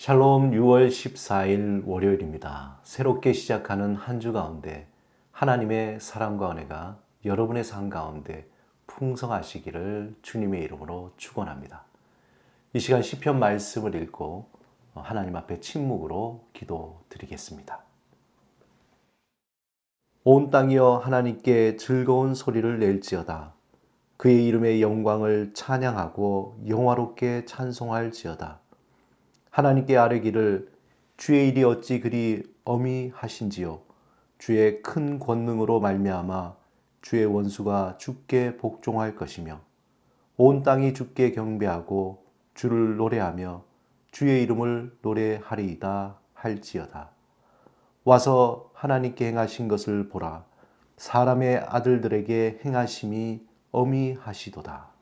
샬롬 6월 14일 월요일입니다. 새롭게 시작하는 한 주 가운데 하나님의 사랑과 은혜가 여러분의 삶 가운데 풍성하시기를 주님의 이름으로 축원합니다. 이 시간 시편 말씀을 읽고 하나님 앞에 침묵으로 기도드리겠습니다. 온 땅이여 하나님께 즐거운 소리를 낼지어다. 그의 이름의 영광을 찬양하고 영화롭게 찬송할지어다. 하나님께 아뢰기를 주의 일이 어찌 그리 어미하신지요. 주의 큰 권능으로 말미암아 주의 원수가 주께 복종할 것이며 온 땅이 주께 경배하고 주를 노래하며 주의 이름을 노래하리이다 할지어다. 와서 하나님께 행하신 것을 보라. 사람의 아들들에게 행하심이 어미하시도다.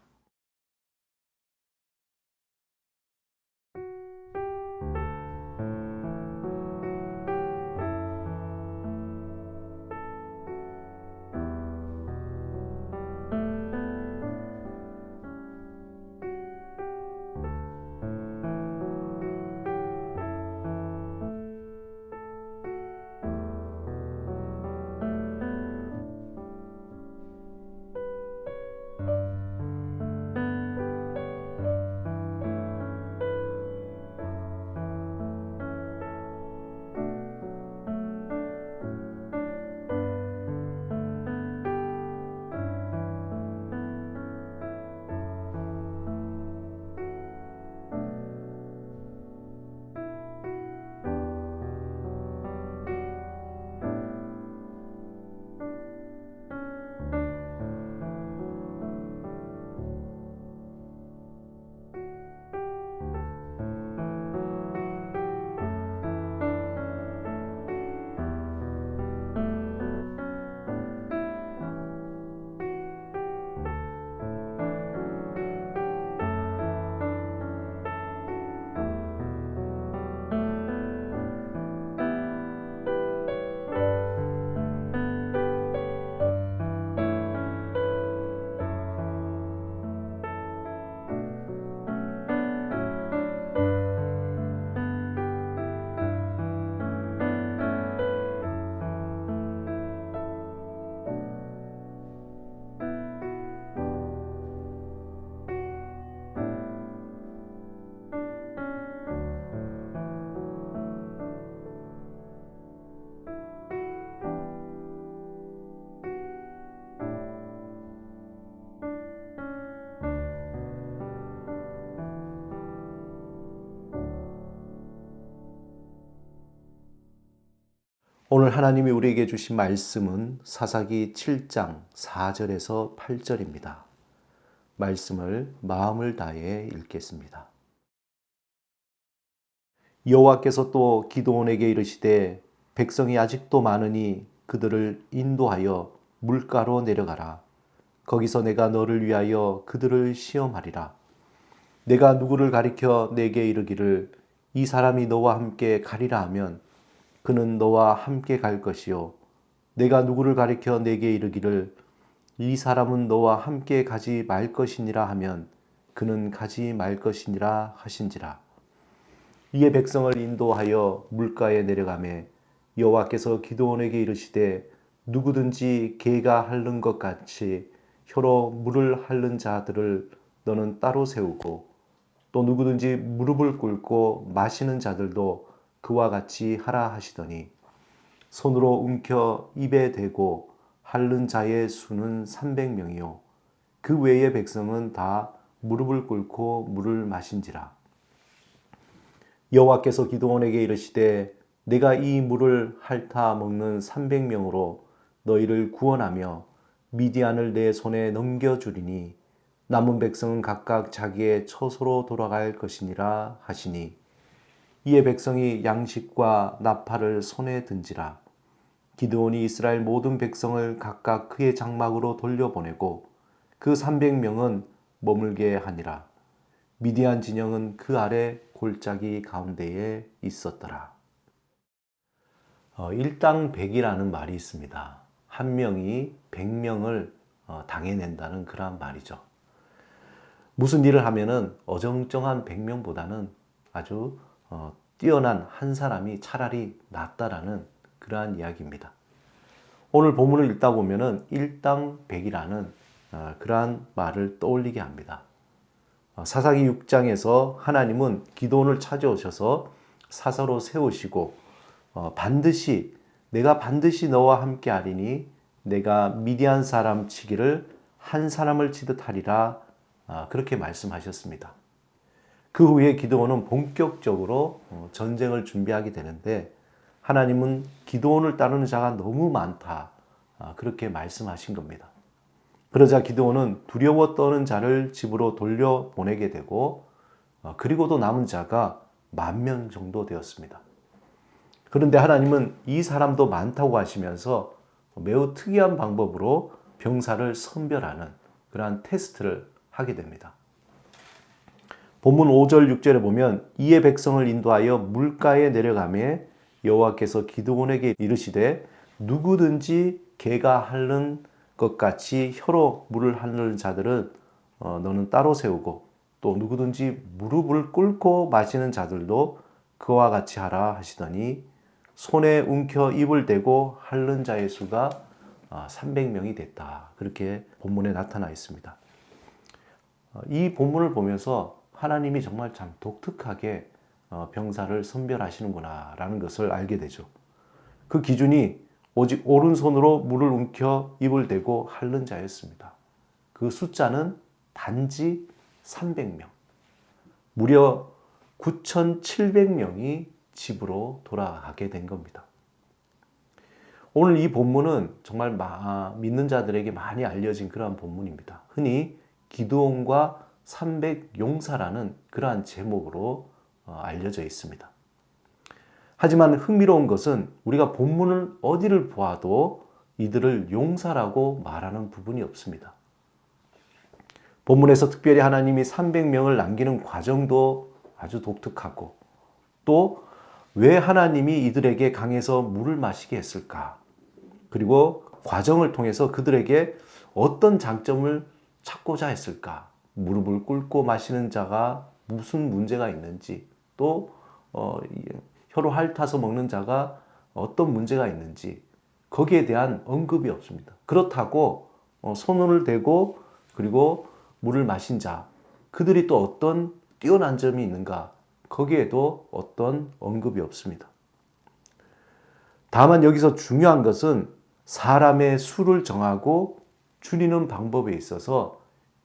오늘 하나님이 우리에게 주신 말씀은 사사기 7장 4절에서 8절입니다. 말씀을 마음을 다해 읽겠습니다. 여호와께서 또 기드온에게 이르시되 백성이 아직도 많으니 그들을 인도하여 물가로 내려가라. 거기서 내가 너를 위하여 그들을 시험하리라. 내가 누구를 가리켜 내게 이르기를 이 사람이 너와 함께 가리라 하면 그는 너와 함께 갈 것이요 내가 누구를 가리켜 내게 이르기를 이 사람은 너와 함께 가지 말 것이니라 하면 그는 가지 말 것이니라 하신지라. 이에 백성을 인도하여 물가에 내려가매 여호와께서 기드온에게 이르시되 누구든지 개가 핥는 것 같이 혀로 물을 핥는 자들을 너는 따로 세우고 또 누구든지 무릎을 꿇고 마시는 자들도 그와 같이 하라 하시더니 손으로 움켜 입에 대고 핥는 자의 수는 300명이요 그 외의 백성은 다 무릎을 꿇고 물을 마신지라. 여호와께서 기드온에게 이르시되 내가 이 물을 핥아 먹는 300명으로 너희를 구원하며 미디안을 내 손에 넘겨주리니 남은 백성은 각각 자기의 처소로 돌아갈 것이니라 하시니 이에 백성이 양식과 나팔을 손에 든지라. 기드온이 이스라엘 모든 백성을 각각 그의 장막으로 돌려보내고 그 300명은 머물게 하니라. 미디안 진영은 그 아래 골짜기 가운데에 있었더라. 일당백이라는 말이 있습니다. 한 명이 100명을 당해낸다는 그러한 말이죠. 무슨 일을 하면은 어정쩡한 100명보다는 아주 뛰어난 한 사람이 차라리 낫다라는 그러한 이야기입니다. 오늘 본문을 읽다 보면은 일당백이라는 그러한 말을 떠올리게 합니다. 사사기 6장에서 하나님은 기드온을 찾아오셔서 사사로 세우시고 내가 반드시 너와 함께 하리니 내가 미디안 사람 치기를 한 사람을 치듯 하리라, 그렇게 말씀하셨습니다. 그 후에 기드온은 본격적으로 전쟁을 준비하게 되는데 하나님은 기드온을 따르는 자가 너무 많다, 그렇게 말씀하신 겁니다. 그러자 기드온은 두려워 떠는 자를 집으로 돌려보내게 되고 그리고도 남은 자가 10,000명 정도 되었습니다. 그런데 하나님은 이 사람도 많다고 하시면서 매우 특이한 방법으로 병사를 선별하는 그러한 테스트를 하게 됩니다. 본문 5절 6절에 보면 이에 백성을 인도하여 물가에 내려가매 여호와께서 기드온에게 이르시되 누구든지 개가 핥는 것 같이 혀로 물을 핥는 자들은 너는 따로 세우고 또 누구든지 무릎을 꿇고 마시는 자들도 그와 같이 하라 하시더니 손에 움켜 입을 대고 핥는 자의 수가 300명이 됐다. 그렇게 본문에 나타나 있습니다. 이 본문을 보면서 하나님이 정말 참 독특하게 병사를 선별하시는구나 라는 것을 알게 되죠. 그 기준이 오직 오른손으로 물을 움켜 입을 대고 핥는 자였습니다. 그 숫자는 단지 300명. 무려 9,700명이 집으로 돌아가게 된 겁니다. 오늘 이 본문은 정말 믿는 자들에게 많이 알려진 그러한 본문입니다. 흔히 기드온과 300용사라는 그러한 제목으로 알려져 있습니다. 하지만 흥미로운 것은 우리가 본문을 어디를 보아도 이들을 용사라고 말하는 부분이 없습니다. 본문에서 특별히 하나님이 300명을 남기는 과정도 아주 독특하고 또 왜 하나님이 이들에게 강에서 물을 마시게 했을까? 그리고 과정을 통해서 그들에게 어떤 장점을 찾고자 했을까? 무릎을 꿇고 마시는 자가 무슨 문제가 있는지 또 혀로 핥아서 먹는 자가 어떤 문제가 있는지 거기에 대한 언급이 없습니다. 그렇다고 손을 대고 그리고 물을 마신 자 그들이 또 어떤 뛰어난 점이 있는가 거기에도 어떤 언급이 없습니다. 다만 여기서 중요한 것은 사람의 수를 정하고 줄이는 방법에 있어서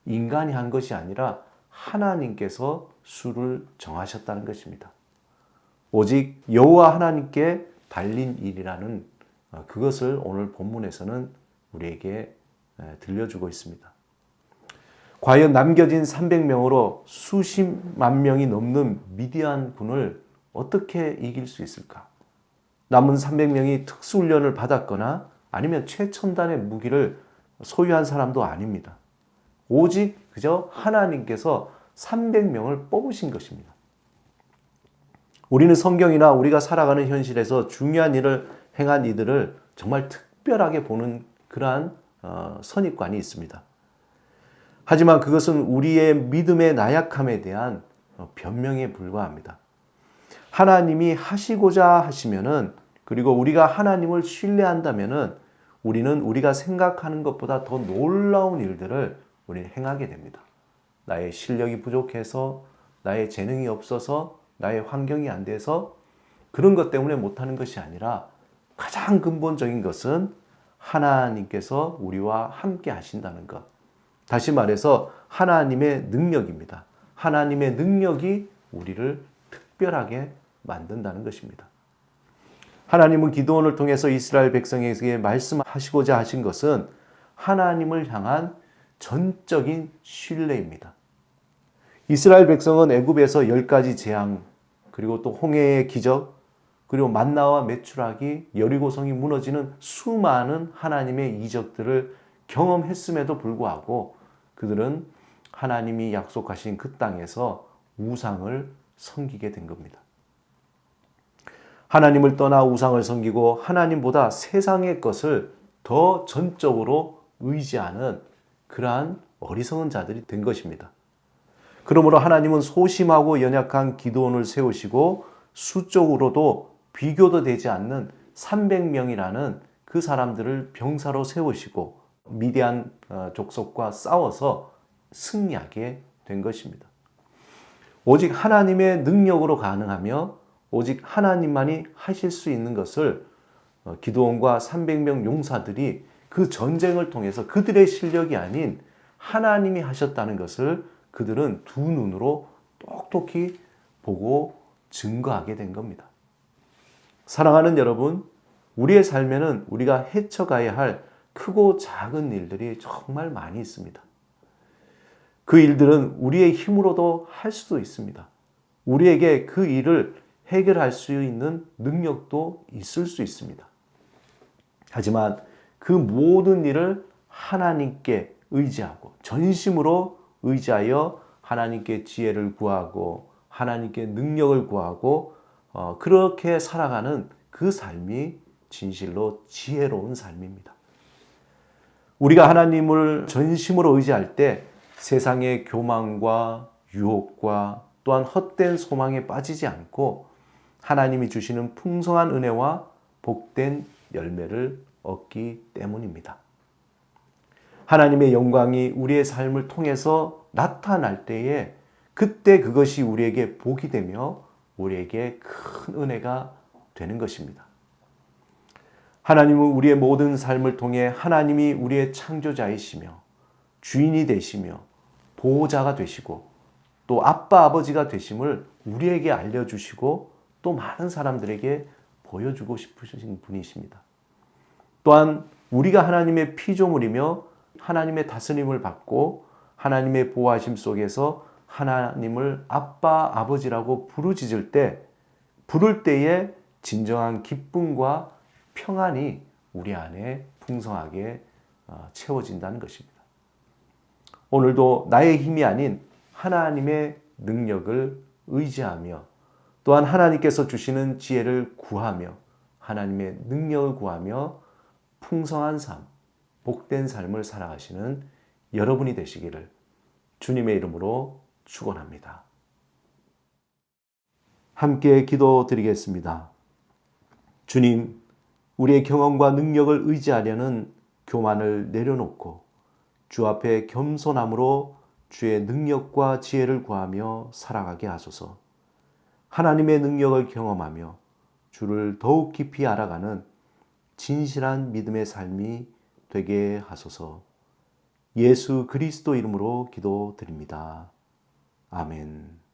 인간이 한 것이 아니라 하나님께서 수를 정하셨다는 것입니다. 오직 여호와 하나님께 달린 일이라는 그것을 오늘 본문에서는 우리에게 들려주고 있습니다. 과연 남겨진 300명으로 수십만 명이 넘는 미디안 군을 어떻게 이길 수 있을까? 남은 300명이 특수훈련을 받았거나 아니면 최첨단의 무기를 소유한 사람도 아닙니다. 오직 그저 하나님께서 300명을 뽑으신 것입니다. 우리는 성경이나 우리가 살아가는 현실에서 중요한 일을 행한 이들을 정말 특별하게 보는 그러한 선입관이 있습니다. 하지만 그것은 우리의 믿음의 나약함에 대한 변명에 불과합니다. 하나님이 하시고자 하시면은 그리고 우리가 하나님을 신뢰한다면은 우리는 우리가 생각하는 것보다 더 놀라운 일들을 우리는 행하게 됩니다. 나의 실력이 부족해서 나의 재능이 없어서 나의 환경이 안 돼서 그런 것 때문에 못하는 것이 아니라 가장 근본적인 것은 하나님께서 우리와 함께 하신다는 것. 다시 말해서 하나님의 능력입니다. 하나님의 능력이 우리를 특별하게 만든다는 것입니다. 하나님은 기드온을 통해서 이스라엘 백성에게 말씀하시고자 하신 것은 하나님을 향한 전적인 신뢰입니다. 이스라엘 백성은 애굽에서 10가지 재앙, 그리고 또 홍해의 기적, 그리고 만나와 메추라기, 여리고성이 무너지는 수많은 하나님의 이적들을 경험했음에도 불구하고 그들은 하나님이 약속하신 그 땅에서 우상을 섬기게 된 겁니다. 하나님을 떠나 우상을 섬기고 하나님보다 세상의 것을 더 전적으로 의지하는 그러한 어리석은 자들이 된 것입니다. 그러므로 하나님은 소심하고 연약한 기드온을 세우시고 수적으로도 비교도 되지 않는 300명이라는 그 사람들을 병사로 세우시고 미디안 족속과 싸워서 승리하게 된 것입니다. 오직 하나님의 능력으로 가능하며 오직 하나님만이 하실 수 있는 것을 기드온과 300명 용사들이 그 전쟁을 통해서 그들의 실력이 아닌 하나님이 하셨다는 것을 그들은 두 눈으로 똑똑히 보고 증거하게 된 겁니다. 사랑하는 여러분, 우리의 삶에는 우리가 헤쳐가야 할 크고 작은 일들이 정말 많이 있습니다. 그 일들은 우리의 힘으로도 할 수도 있습니다. 우리에게 그 일을 해결할 수 있는 능력도 있을 수 있습니다. 하지만 그 모든 일을 하나님께 의지하고 전심으로 의지하여 하나님께 지혜를 구하고 하나님께 능력을 구하고 그렇게 살아가는 그 삶이 진실로 지혜로운 삶입니다. 우리가 하나님을 전심으로 의지할 때 세상의 교만과 유혹과 또한 헛된 소망에 빠지지 않고 하나님이 주시는 풍성한 은혜와 복된 열매를 얻기 때문입니다. 하나님의 영광이 우리의 삶을 통해서 나타날 때에 그때 그것이 우리에게 복이 되며 우리에게 큰 은혜가 되는 것입니다. 하나님은 우리의 모든 삶을 통해 하나님이 우리의 창조자이시며 주인이 되시며 보호자가 되시고 또 아빠 아버지가 되심을 우리에게 알려주시고 또 많은 사람들에게 보여주고 싶으신 분이십니다. 또한 우리가 하나님의 피조물이며 하나님의 다스림을 받고 하나님의 보호하심 속에서 하나님을 아빠 아버지라고 부르짖을 때 부를 때에 진정한 기쁨과 평안이 우리 안에 풍성하게 채워진다는 것입니다. 오늘도 나의 힘이 아닌 하나님의 능력을 의지하며 또한 하나님께서 주시는 지혜를 구하며 하나님의 능력을 구하며 풍성한 삶, 복된 삶을 살아가시는 여러분이 되시기를 주님의 이름으로 축원합니다. 함께 기도드리겠습니다. 주님, 우리의 경험과 능력을 의지하려는 교만을 내려놓고 주 앞에 겸손함으로 주의 능력과 지혜를 구하며 살아가게 하소서. 하나님의 능력을 경험하며 주를 더욱 깊이 알아가는 진실한 믿음의 삶이 되게 하소서. 예수 그리스도 이름으로 기도드립니다. 아멘.